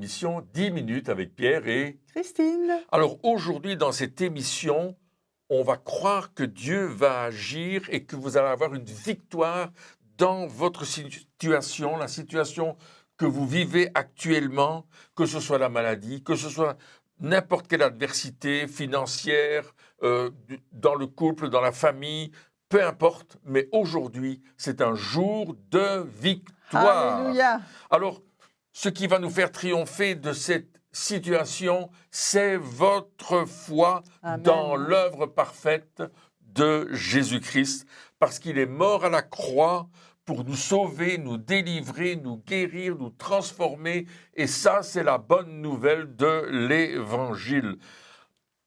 émission 10 minutes avec Pierre et Christine. Alors aujourd'hui, dans cette émission, on va croire que Dieu va agir et que vous allez avoir une victoire dans votre situation, la situation que vous vivez actuellement, que ce soit la maladie, que ce soit n'importe quelle adversité financière, dans le couple, dans la famille, peu importe, mais aujourd'hui, c'est un jour de victoire. Alléluia. Alors, ce qui va nous faire triompher de cette situation, c'est votre foi Amen. dans l'œuvre parfaite de Jésus-Christ, parce qu'il est mort à la croix pour nous sauver, nous délivrer, nous guérir, nous transformer. Et ça, c'est la bonne nouvelle de l'Évangile.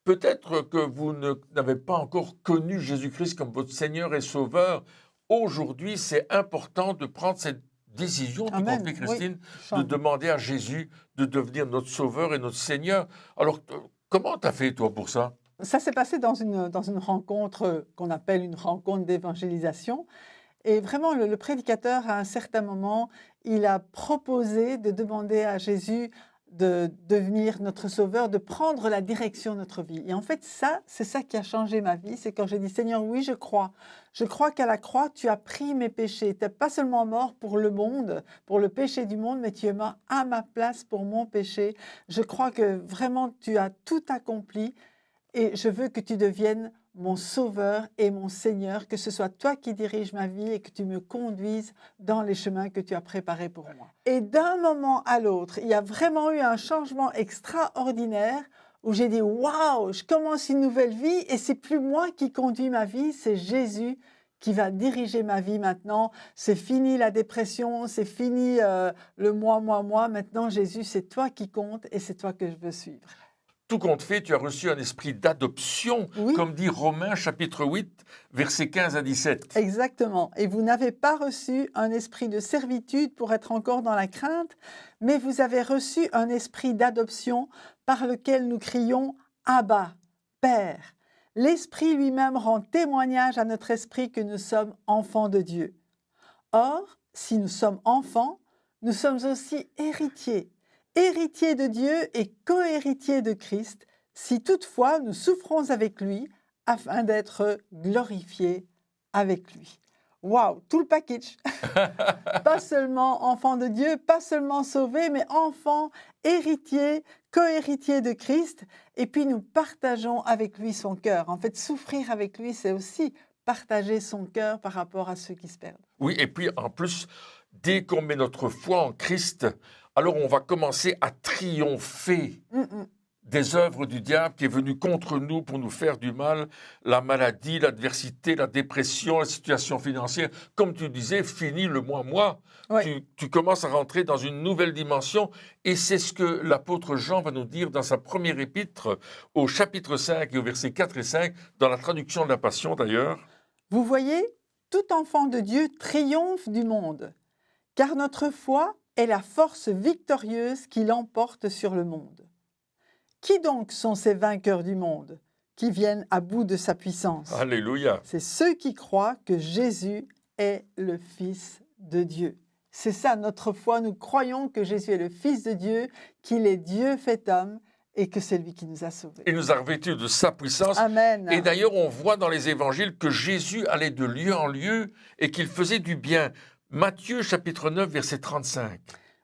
Peut-être que vous n'avez pas encore connu Jésus-Christ comme votre Seigneur et Sauveur. Aujourd'hui, c'est important de prendre cette décision, tu Amen. comprends, Christine, Oui. de demander à Jésus de devenir notre Sauveur et notre Seigneur. Alors, comment tu as fait, toi, pour ça? Ça s'est passé dans une rencontre qu'on appelle une rencontre d'évangélisation. Et vraiment, le prédicateur, à un certain moment, il a proposé de demander à Jésus de devenir notre sauveur, de prendre la direction de notre vie. Et en fait, c'est ça qui a changé ma vie. C'est quand j'ai dit, Seigneur, oui, je crois. Je crois qu'à la croix, tu as pris mes péchés. Tu n'es pas seulement mort pour le monde, pour le péché du monde, mais tu es mort à ma place pour mon péché. Je crois que vraiment, tu as tout accompli. Et je veux que tu deviennes mon sauveur et mon Seigneur, que ce soit toi qui diriges ma vie et que tu me conduises dans les chemins que tu as préparés pour moi. Et d'un moment à l'autre, il y a vraiment eu un changement extraordinaire où j'ai dit « Waouh, je commence une nouvelle vie et c'est plus moi qui conduis ma vie, c'est Jésus qui va diriger ma vie maintenant. C'est fini la dépression, c'est fini le moi. Maintenant, Jésus, c'est toi qui compte et c'est toi que je veux suivre. » Tout compte fait, tu as reçu un esprit d'adoption, Oui. Comme dit Romains chapitre 8, versets 15 à 17. Exactement. Et vous n'avez pas reçu un esprit de servitude pour être encore dans la crainte, mais vous avez reçu un esprit d'adoption par lequel nous crions « Abba, Père ». L'Esprit lui-même rend témoignage à notre esprit que nous sommes enfants de Dieu. Or, si nous sommes enfants, nous sommes aussi héritiers. Héritiers de Dieu et co-héritiers de Christ, si toutefois nous souffrons avec lui, afin d'être glorifiés avec lui. Waouh, tout le package. Pas seulement enfant de Dieu, pas seulement sauvé, mais enfant, héritier, co-héritier de Christ. Et puis nous partageons avec lui son cœur. En fait, souffrir avec lui, c'est aussi partager son cœur par rapport à ceux qui se perdent. Oui, et puis en plus, dès qu'on met notre foi en Christ, alors on va commencer à triompher des œuvres du diable qui est venu contre nous pour nous faire du mal, la maladie, l'adversité, la dépression, la situation financière. Comme tu disais, fini le moi. Oui. Tu commences à rentrer dans une nouvelle dimension et c'est ce que l'apôtre Jean va nous dire dans sa première épître au chapitre 5 et au versets 4 et 5, dans la traduction de la Passion d'ailleurs. Vous voyez, tout enfant de Dieu triomphe du monde, car notre foi est la force victorieuse qui l'emporte sur le monde. Qui donc sont ces vainqueurs du monde qui viennent à bout de sa puissance? Alléluia. C'est ceux qui croient que Jésus est le Fils de Dieu. C'est ça notre foi, nous croyons que Jésus est le Fils de Dieu, qu'il est Dieu fait homme et que c'est lui qui nous a sauvés. Et nous a revêtus de sa puissance. Amen. Et d'ailleurs, on voit dans les évangiles que Jésus allait de lieu en lieu et qu'il faisait du bien. Matthieu chapitre 9, verset 35.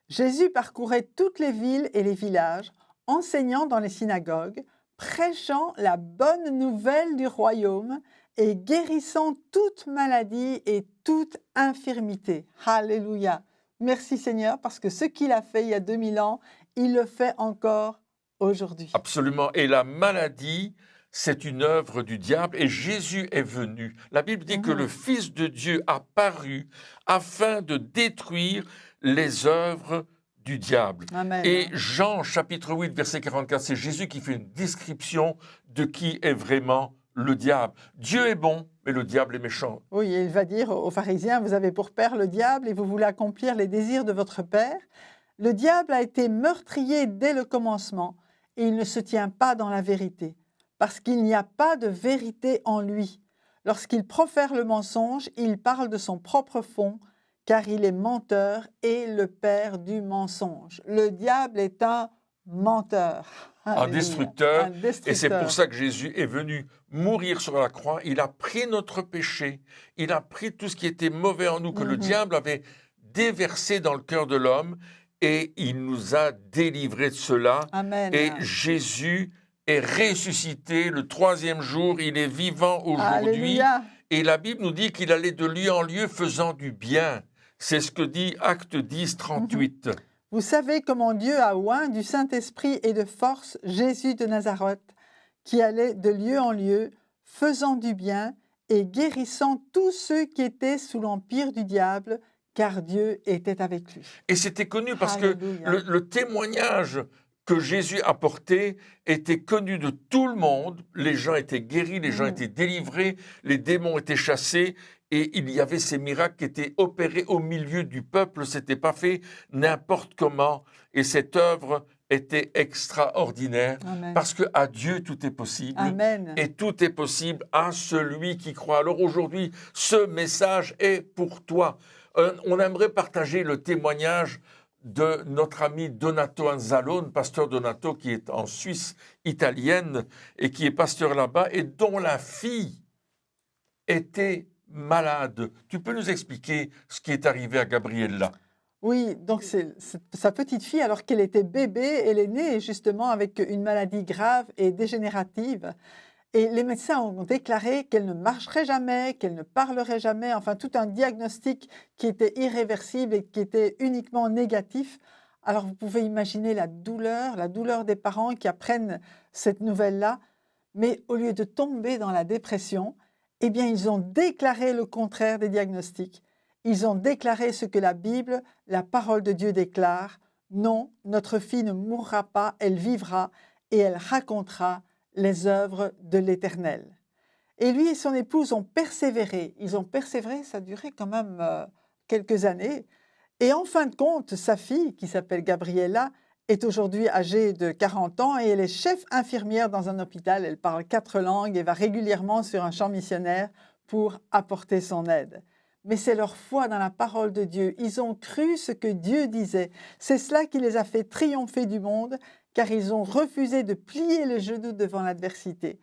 Jésus parcourait toutes les villes et les villages, enseignant dans les synagogues, prêchant la bonne nouvelle du royaume et guérissant toute maladie et toute infirmité. Alléluia. Merci Seigneur, parce que ce qu'il a fait il y a 2000 ans, il le fait encore aujourd'hui. Absolument. Et la maladie, c'est une œuvre du diable et Jésus est venu. La Bible dit que le Fils de Dieu a paru afin de détruire les œuvres du diable. Amen. Et Jean chapitre 8 verset 44, c'est Jésus qui fait une description de qui est vraiment le diable. Dieu est bon, mais le diable est méchant. Oui, et il va dire aux pharisiens, vous avez pour père le diable et vous voulez accomplir les désirs de votre père. Le diable a été meurtrier dès le commencement et il ne se tient pas dans la vérité, parce qu'il n'y a pas de vérité en lui. Lorsqu'il profère le mensonge, il parle de son propre fond, car il est menteur et le père du mensonge. Le diable est un menteur. Un Alléluia. destructeur. Un destructeur. Et c'est pour ça que Jésus est venu mourir sur la croix. Il a pris notre péché. Il a pris tout ce qui était mauvais en nous, que le diable avait déversé dans le cœur de l'homme. Et il nous a délivrés de cela. Amen. Et Jésus est ressuscité le 3e jour. Il est vivant aujourd'hui. Alléluia. Et la Bible nous dit qu'il allait de lieu en lieu faisant du bien. C'est ce que dit Acte 10, 38. Vous savez comment Dieu a oint du Saint-Esprit et de force Jésus de Nazareth, qui allait de lieu en lieu, faisant du bien et guérissant tous ceux qui étaient sous l'empire du diable, car Dieu était avec lui. Et c'était connu parce Alléluia. que le témoignage que Jésus apportait était connu de tout le monde. Les gens étaient guéris, les gens étaient délivrés, les démons étaient chassés. Et il y avait ces miracles qui étaient opérés au milieu du peuple. Ce n'était pas fait n'importe comment. Et cette œuvre était extraordinaire. Amen. Parce qu'à Dieu, tout est possible. Amen. Et tout est possible à celui qui croit. Alors aujourd'hui, ce message est pour toi. On aimerait partager le témoignage de notre ami Donato Anzalone, pasteur Donato qui est en Suisse italienne et qui est pasteur là-bas et dont la fille était malade. Tu peux nous expliquer ce qui est arrivé à Gabriella? Oui, donc c'est sa petite fille, alors qu'elle était bébé, elle est née justement avec une maladie grave et dégénérative. Et les médecins ont déclaré qu'elle ne marcherait jamais, qu'elle ne parlerait jamais, enfin tout un diagnostic qui était irréversible et qui était uniquement négatif. Alors vous pouvez imaginer la douleur des parents qui apprennent cette nouvelle-là. Mais au lieu de tomber dans la dépression, eh bien ils ont déclaré le contraire des diagnostics. Ils ont déclaré ce que la Bible, la parole de Dieu déclare. Non, notre fille ne mourra pas, elle vivra et elle racontera les œuvres de l'Éternel. Et lui et son épouse ont persévéré. Ils ont persévéré, ça a duré quand même quelques années. Et en fin de compte, sa fille, qui s'appelle Gabriella, est aujourd'hui âgée de 40 ans et elle est chef infirmière dans un hôpital. Elle parle 4 langues et va régulièrement sur un champ missionnaire pour apporter son aide. Mais c'est leur foi dans la parole de Dieu. Ils ont cru ce que Dieu disait. C'est cela qui les a fait triompher du monde, car ils ont refusé de plier le genou devant l'adversité.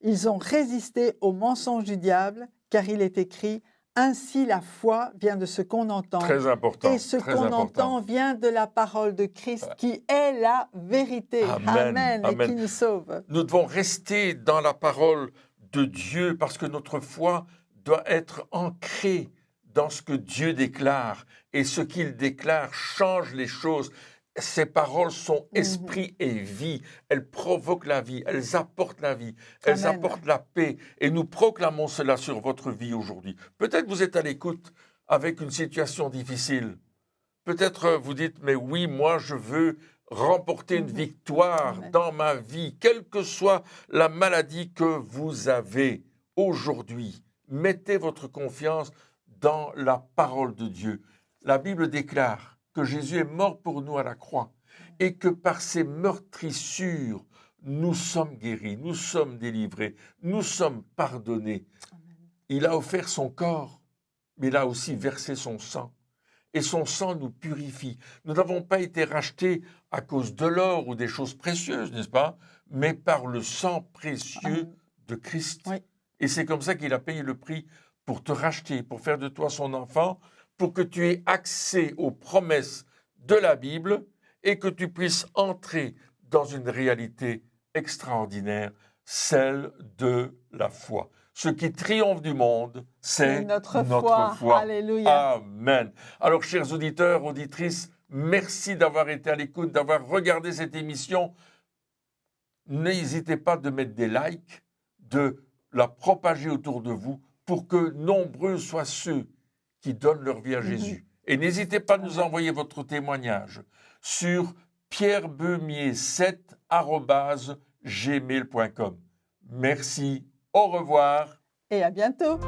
Ils ont résisté au mensonge du diable, car il est écrit « Ainsi la foi vient de ce qu'on entend. » Très important. Et ce qu'on entend vient de la parole de Christ, qui est la vérité. Amen. Et qui nous sauve. Nous devons rester dans la parole de Dieu, parce que notre foi doit être ancrée dans ce que Dieu déclare. Et ce qu'il déclare change les choses. Ces paroles sont esprit et vie. Elles provoquent la vie, elles apportent la vie, elles Amen. apportent la paix. Et nous proclamons cela sur votre vie aujourd'hui. Peut-être vous êtes à l'écoute avec une situation difficile. Peut-être vous dites, mais oui, moi je veux remporter une victoire Amen. dans ma vie, quelle que soit la maladie que vous avez aujourd'hui. Mettez votre confiance dans la parole de Dieu. La Bible déclare que Jésus est mort pour nous à la croix et que par ses meurtrissures, nous sommes guéris, nous sommes délivrés, nous sommes pardonnés. Amen. Il a offert son corps, mais il a aussi versé son sang. Et son sang nous purifie. Nous n'avons pas été rachetés à cause de l'or ou des choses précieuses, n'est-ce pas? Mais par le sang précieux de Christ. Oui. Et c'est comme ça qu'il a payé le prix pour te racheter, pour faire de toi son enfant, pour que tu aies accès aux promesses de la Bible et que tu puisses entrer dans une réalité extraordinaire, celle de la foi. Ce qui triomphe du monde, c'est notre foi. Alléluia. Amen. Alors, chers auditeurs, auditrices, merci d'avoir été à l'écoute, d'avoir regardé cette émission. N'hésitez pas de mettre des likes, de la propager autour de vous pour que nombreux soient ceux qui donnent leur vie à Jésus. Et n'hésitez pas à nous envoyer votre témoignage sur pierrebeumier7@gmail.com. Merci, au revoir. Et à bientôt.